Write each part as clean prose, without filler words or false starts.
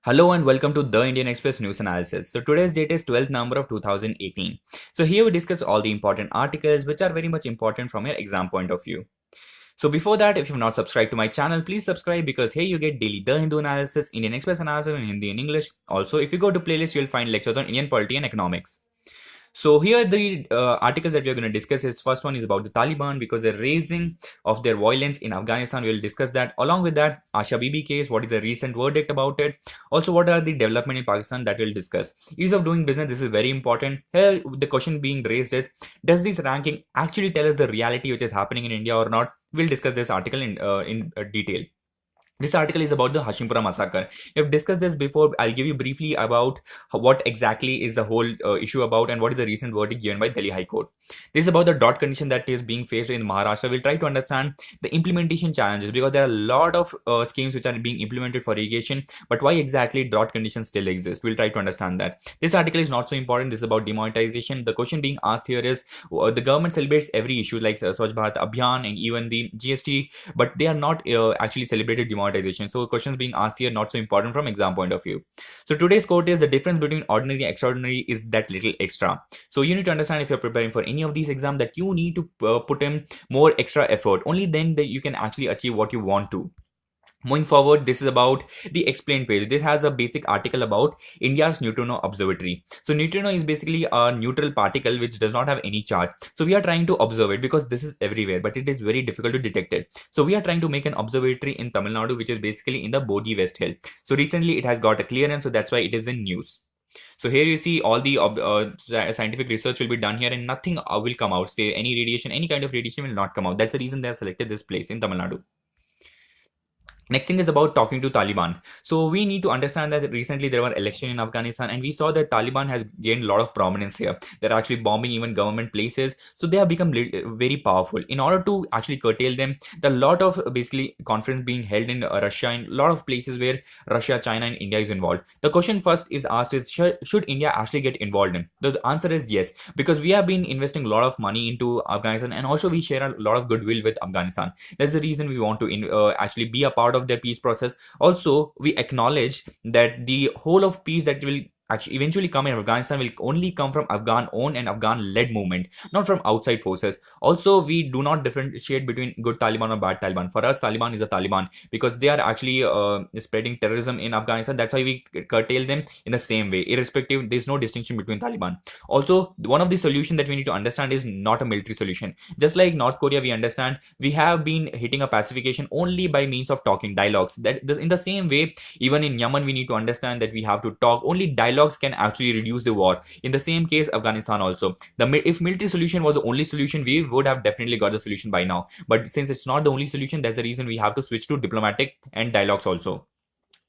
Hello and welcome to the Indian Express News Analysis. So today's date is 12th November of 2018. So here we discuss all the important articles which are very much important from your exam point of view. So before that, if you've not subscribed to my channel, please subscribe because here you get daily The Hindu analysis, Indian Express analysis in Hindi and English. Also, if you go to playlist, you'll find lectures on Indian polity and economics. So here the articles that we are going to discuss is first one is about the Taliban because the raising of their violence in Afghanistan. We will discuss that. Along with that, Asha Bibi case, what is the recent verdict about it? Also, what are the development in Pakistan that we'll discuss. Ease of doing business, this is very important. Here the question being raised is, does this ranking actually tell us the reality which is happening in India or not? We'll discuss this article in detail. This article is about the Hashimpura massacre. We have discussed this before. I'll give you briefly about what exactly is the whole issue about and what is the recent verdict given by Delhi High Court. This is about the drought condition that is being faced in Maharashtra. We'll try to understand the implementation challenges because there are a lot of schemes which are being implemented for irrigation, but why exactly drought conditions still exist? We'll try to understand that. This article is not so important. This is about demonetization. The question being asked here is the government celebrates every issue like Swachh Bharat Abhiyan and even the GST, but they are not actually celebrated demonetization. So questions being asked here not so important from exam point of view. So today's quote is the difference between ordinary and extraordinary is that little extra. So you need to understand if you're preparing for any of these exams that you need to put in more extra effort. Only then that you can actually achieve what you want to. Moving forward, this is about the explained page. This has a basic article about India's neutrino observatory. So neutrino is basically a neutral particle which does not have any charge. So we are trying to observe it because this is everywhere, but it is very difficult to detect it. So we are trying to make an observatory in Tamil Nadu, which is basically in the Bodhi West Hill. So recently it has got a clearance, so that's why it is in news. So here you see all the scientific research will be done here and nothing will come out. Say any radiation, any kind of radiation will not come out. That's the reason they have selected this place in Tamil Nadu. Next thing is about talking to Taliban. So we need to understand that recently there were elections in Afghanistan and we saw that Taliban has gained a lot of prominence here. They're actually bombing even government places. So they have become very powerful. In order to actually curtail them, there are a lot of basically conference being held in Russia and a lot of places where Russia, China and India is involved. The question first is asked is, should India actually get involved in? The answer is yes, because we have been investing a lot of money into Afghanistan and also we share a lot of goodwill with Afghanistan. That's the reason we want to actually be a part of their peace process. Also, we acknowledge that the whole of peace that will actually eventually come in Afghanistan will only come from Afghan owned and Afghan led movement, not from outside forces. Also, we do not differentiate between good Taliban or bad Taliban. For us, Taliban is a Taliban because they are actually spreading terrorism in Afghanistan. That's why we curtail them in the same way, irrespective. There's no distinction between Taliban. Also, one of the solutions that we need to understand is not a military solution. Just like North Korea, we understand we have been hitting a pacification only by means of talking dialogues. That in the same way, even in Yemen, we need to understand that we have to talk. Only dialogues can actually reduce the war. In the same case, Afghanistan also. If military solution was the only solution, we would have definitely got the solution by now. But since it's not the only solution, that's the reason we have to switch to diplomatic and dialogues also.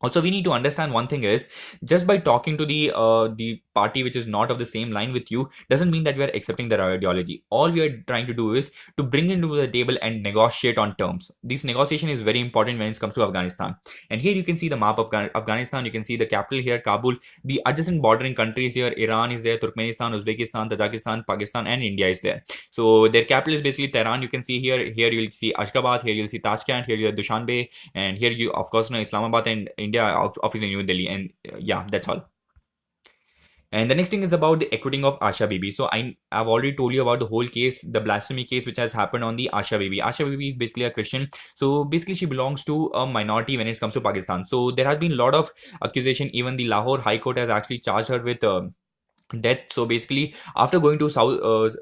Also, we need to understand one thing is just by talking to the party which is not of the same line with you doesn't mean that we are accepting their ideology. All we are trying to do is to bring into the table and negotiate on terms. This negotiation is very important when it comes to Afghanistan. And here you can see the map of Afghanistan. You can see the capital here, Kabul. The adjacent bordering countries here, Iran is there, Turkmenistan, Uzbekistan, Tajikistan, Pakistan, and India is there. So their capital is basically Tehran. You can see here. Here you will see Ashgabat. Here you will see Tashkent. Here you have Dushanbe, and here you of course know Islamabad and India, obviously New Delhi, and yeah, that's all. And the next thing is about the acquitting of Asha Bibi. So I've already told you about the whole case, the blasphemy case which has happened on the Asha Bibi. Asha Bibi is basically a Christian. So basically she belongs to a minority when it comes to Pakistan. So there has been a lot of accusation. Even the Lahore High Court has actually charged her with death. So basically after going to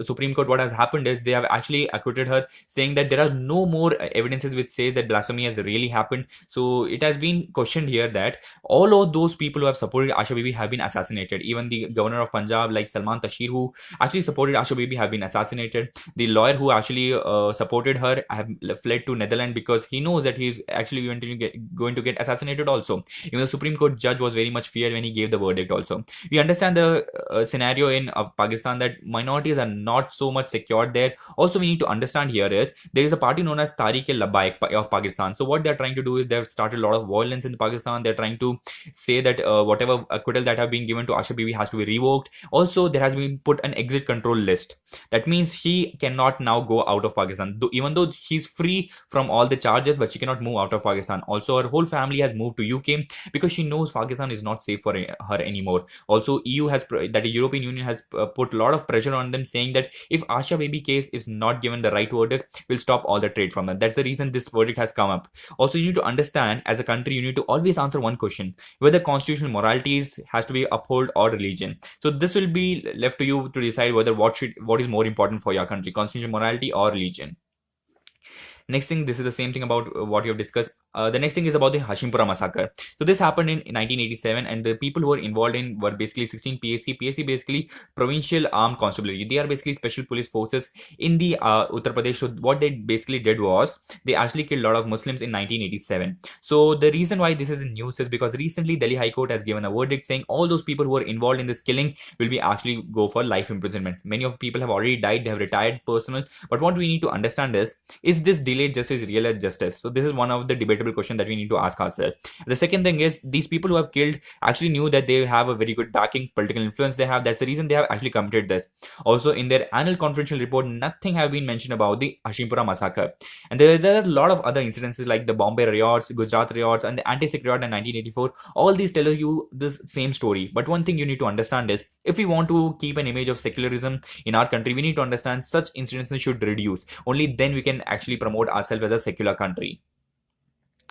Supreme Court, what has happened is they have actually acquitted her, saying that there are no more evidences which says that blasphemy has really happened. So it has been questioned here that all of those people who have supported Asha Bibi have been assassinated. Even the governor of Punjab like Salman Tashir, who actually supported Asha Bibi, have been assassinated. The lawyer who actually supported her have fled to Netherlands because he knows that he's actually going to get assassinated also. Even the Supreme Court judge was very much feared when he gave the verdict also. We understand the scenario in Pakistan that minorities are not so much secured there. Also, we need to understand here is there is a party known as Tariq-e-Labbaik of Pakistan. So what they're trying to do is they've started a lot of violence in Pakistan. They're trying to say that whatever acquittal that have been given to Asha Bibi has to be revoked. Also, there has been put an exit control list. That means she cannot now go out of Pakistan. Even though she's free from all the charges, but she cannot move out of Pakistan. Also, her whole family has moved to UK because she knows Pakistan is not safe for her anymore. Also, EU has that the European Union has put a lot of pressure on them, saying that if Asha Bibi case is not given the right verdict, will stop all the trade from them. That's the reason this verdict has come up. Also, you need to understand as a country, you need to always answer one question: whether constitutional moralities has to be upheld or religion. So this will be left to you to decide whether what is more important for your country, constitutional morality or religion. Next thing, this is the same thing about what you have discussed. The next thing is about the Hashimpura massacre. So this happened in 1987, and the people who were involved in were basically 16 PSC. PSC basically Provincial Armed Constabulary. They are basically special police forces in the Uttar Pradesh. So what they basically did was they actually killed a lot of Muslims in 1987. So the reason why this is in news is because recently Delhi High Court has given a verdict saying all those people who were involved in this killing will be actually go for life imprisonment. Many of people have already died. They have retired personal. But what we need to understand is this delayed justice real justice? So this is one of the debatable questions that we need to ask ourselves. The second thing is these people who have killed actually knew that they have a very good backing, political influence they have. That's the reason they have actually committed this. Also, in their annual confidential report, nothing have been mentioned about the Hashimpura massacre. And there are a lot of other incidences like the Bombay riots, Gujarat riots, and the anti-Sikh riot in 1984. All these tell you this same story. But one thing you need to understand is if we want to keep an image of secularism in our country, we need to understand such incidences should reduce. Only then we can actually promote ourselves as a secular country.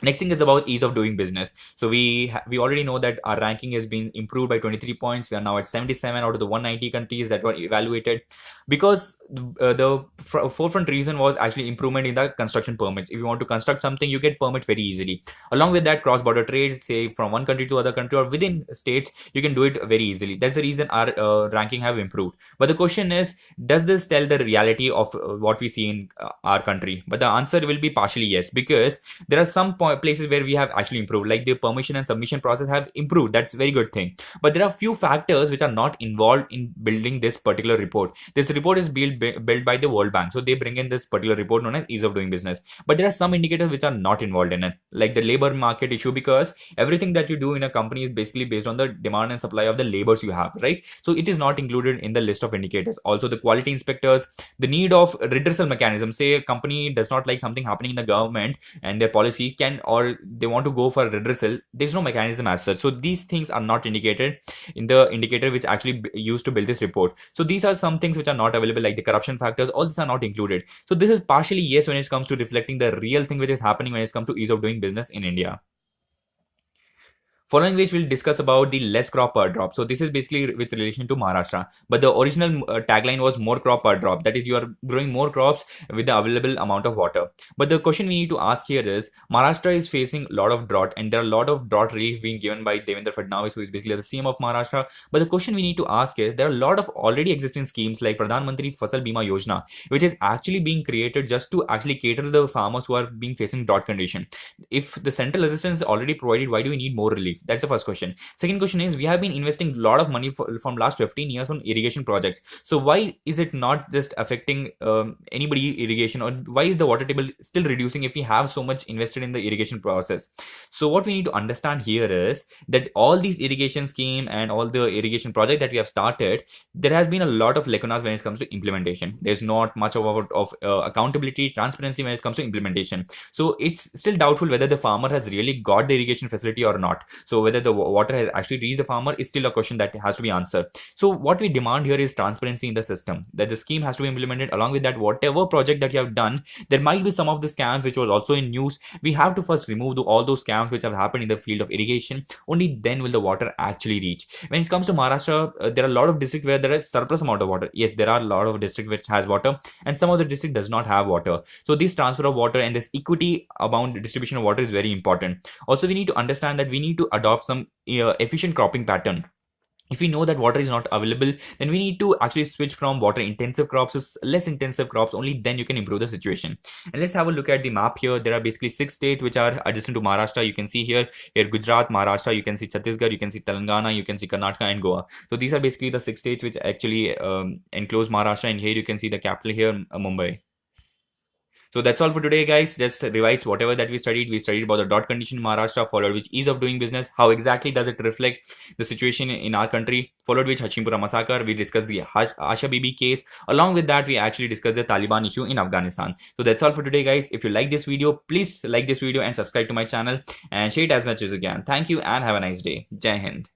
Next thing is about ease of doing business. So we already know that our ranking has been improved by 23 points. We are now at 77 out of the 190 countries that were evaluated, because the forefront reason was actually improvement in the construction permits. If you want to construct something, you get permit very easily. Along with that, cross-border trade, say from one country to other country or within states, you can do it very easily. That's the reason our ranking have improved. But the question is, does this tell the reality of what we see in our country? But the answer will be partially yes, because there are some places where we have actually improved, like the permission and submission process have improved. That's a very good thing. But there are few factors which are not involved in building this particular report. This report is built by the World Bank. So they bring in this particular report known as ease of doing business. But there are some indicators which are not involved in it, like the labor market issue, because everything that you do in a company is basically based on the demand and supply of the labors you have, right? So it is not included in the list of indicators. Also, the quality inspectors, the need of redressal mechanism. Say a company does not like something happening in the government and their policies can, or they want to go for redressal, there's no mechanism as such. So these things are not indicated in the indicator which actually used to build this report. So these are some things which are not available, like the corruption factors. All these are not included. So this is partially yes when it comes to reflecting the real thing which is happening when it comes to ease of doing business in India. Following which we'll discuss about the less crop per drop. So this is basically with relation to Maharashtra, but the original tagline was more crop per drop. That is, you are growing more crops with the available amount of water. But the question we need to ask here is, Maharashtra is facing a lot of drought, and there are a lot of drought relief being given by Devendra Fadnavis, who is basically the CM of Maharashtra. But the question we need to ask is, there are a lot of already existing schemes like Pradhan Mantri Fasal Bima Yojana, which is actually being created just to actually cater to the farmers who are being facing drought condition. If the central assistance is already provided, why do we need more relief? That's the first question. Second question is, we have been investing a lot of money from last 15 years on irrigation projects. So why is it not just affecting anybody irrigation, or why is the water table still reducing if we have so much invested in the irrigation process? So what we need to understand here is that all these irrigation scheme and all the irrigation project that we have started, there has been a lot of lacunas when it comes to implementation. There's not much of accountability, transparency when it comes to implementation. So it's still doubtful whether the farmer has really got the irrigation facility or not. So whether the water has actually reached the farmer is still a question that has to be answered. So what we demand here is transparency in the system, that the scheme has to be implemented. Along with that, whatever project that you have done, there might be some of the scams which was also in news. We have to first remove all those scams which have happened in the field of irrigation. Only then will the water actually reach. When it comes to Maharashtra, there are a lot of districts where there is surplus amount of water. Yes, there are a lot of districts which has water, and some of the district does not have water. So this transfer of water and this equity amount distribution of water is very important. Also, we need to understand that we need to adopt some efficient cropping pattern. if we know that water is not available, then we need to actually switch from water intensive crops to less intensive crops. Only then you can improve the situation. And let's have a look at the map here. There are basically 6 states which are adjacent to Maharashtra. You can see here Gujarat, Maharashtra, you can see Chhattisgarh, you can see Telangana, you can see Karnataka and Goa. So these are basically the 6 states which actually enclose Maharashtra, and here you can see the capital here, Mumbai. So that's all for today, guys. Just revise whatever that we studied. We studied about the dot condition in Maharashtra, followed which ease of doing business, how exactly does it reflect the situation in our country, followed which Hachimpura massacre. We discussed the Asha Bibi case. Along with that, we actually discussed the Taliban issue in Afghanistan. So that's all for today, guys. If you like this video, please like this video and subscribe to my channel and share it as much as you can. Thank you and have a nice day. Jai Hind.